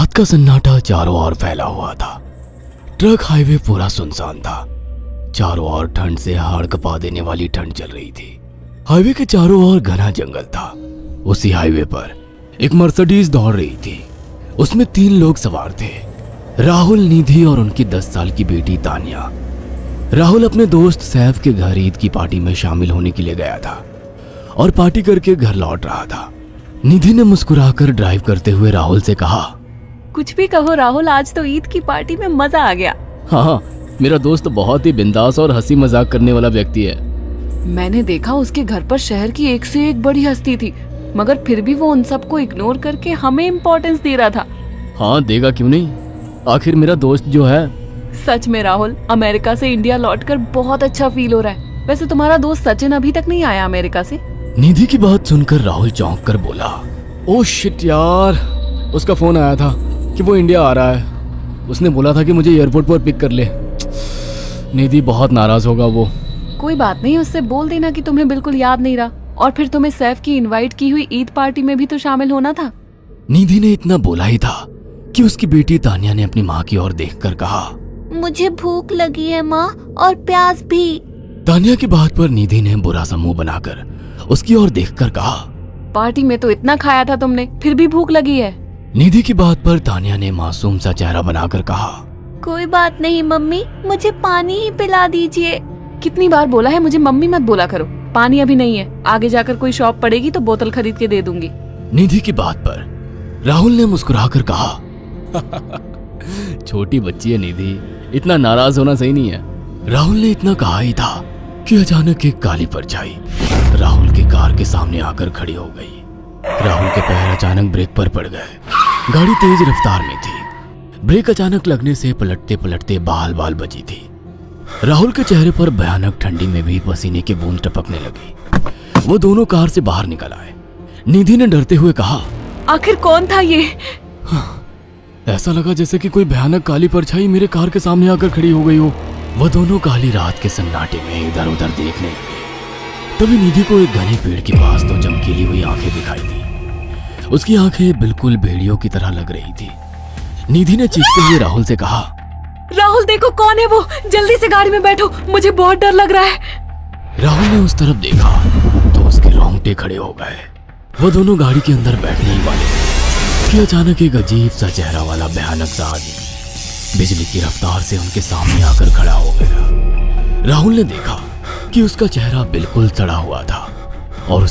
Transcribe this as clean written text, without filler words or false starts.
रात का सन्नाटा चारों ओर फैला हुआ था। ट्रक हाईवे पूरा सुनसान था। चारों ओर ठंड से हाड़ कपा देने वाली ठंड चल रही थी। हाईवे के चारों ओर घना जंगल था। उसी हाईवे पर एक मर्सिडीज दौड़ रही थी। उसमें 3 लोग सवार थे, राहुल, निधि और उनकी 10 साल की बेटी तानिया। राहुल अपने दोस्त सैफ के घर ईद की पार्टी में शामिल होने के लिए गया था और पार्टी करके घर लौट रहा था। निधि ने मुस्कुराकर ड्राइव करते हुए राहुल से कहा, कुछ भी कहो राहुल, आज तो ईद की पार्टी में मजा आ गया। हाँ, मेरा दोस्त बहुत ही बिंदास और हंसी मजाक करने वाला व्यक्ति है। मैंने देखा उसके घर पर शहर की एक से एक बड़ी हस्ती थी, मगर फिर भी वो उन सबको इग्नोर करके हमें इम्पोर्टेंस दे रहा था। हाँ, देगा क्यों नहीं, आखिर मेरा दोस्त जो है। सच में राहुल, अमेरिका से इंडिया लौटकर बहुत अच्छा फील हो रहा है। वैसे तुम्हारा दोस्त सचिन अभी तक नहीं आया अमेरिका से? निधि की बात सुनकर राहुल चौंक कर बोला, ओह शिट यार, उसका फोन आया था कि वो इंडिया आ रहा है। उसने बोला था कि मुझे एयरपोर्ट पर पिक कर ले। निधि बहुत नाराज होगा वो। कोई बात नहीं, उससे बोल देना कि तुम्हें बिल्कुल याद नहीं रहा और फिर तुम्हें सैफ की इनवाइट की हुई ईद पार्टी में भी तो शामिल होना था। निधि ने इतना बोला ही था कि उसकी बेटी तानिया ने अपनी माँ की ओर देखकर कहा, मुझे भूख लगी है माँ, और प्यास भी। तानिया की बात पर निधि ने बुरा सा मुंह बनाकर उसकी ओर देखकर कहा, पार्टी में तो इतना खाया था तुमने, फिर भी भूख लगी है। निधि की बात पर तानिया ने मासूम सा चेहरा बनाकर कहा, कोई बात नहीं मम्मी, मुझे पानी ही पिला दीजिए। कितनी बार बोला है मुझे मम्मी मत बोला करो। पानी अभी नहीं है, आगे जाकर कोई शॉप पड़ेगी तो बोतल खरीद के दे दूंगी। निधि की बात पर राहुल ने मुस्कुराकर कहा, छोटी बच्ची है निधि, इतना नाराज होना सही नहीं है। राहुल ने इतना कहा ही था कि अचानक एक काली परछाई राहुल की कार के सामने आकर खड़ी हो गई। राहुल के पैर अचानक ब्रेक पर पड़ गए। गाड़ी तेज रफ्तार में थी। ब्रेक अचानक लगने से पलटते पलटते बाल बाल बची थी। राहुल के चेहरे पर भयानक ठंडी में भी पसीने की बूंद टपकने लगी। वो दोनों कार से बाहर निकल आए। निधि ने डरते हुए कहा, आखिर कौन था ये? ऐसा लगा जैसे कि कोई भयानक काली परछाई मेरे कार के सामने आकर खड़ी हो गई हो। वह दोनों काली रात के सन्नाटे में इधर उधर देखने लगे। तभी निधि को एक घने पेड़ के पास 2 चमकीली हुई आंखें दिखाई दी। उसकी आंखें बिल्कुल भेड़ियों की तरह लग रही थी। निधि ने चीखते हुए राहुल से कहा, राहुल देखो कौन है वो, जल्दी से गाड़ी में बैठो, मुझे बहुत डर लग रहा है। राहुल ने उस तरफ देखा तो उसके रोंगटे खड़े हो गए। वो दोनों गाड़ी के अंदर बैठने ही वाले थे कि अचानक एक अजीब सा चेहरा वाला भयानक सा आदमी बिजली की रफ्तार से उनके सामने आकर खड़ा हो गया। राहुल ने देखा कि उसका चेहरा बिल्कुल सड़ा हुआ था और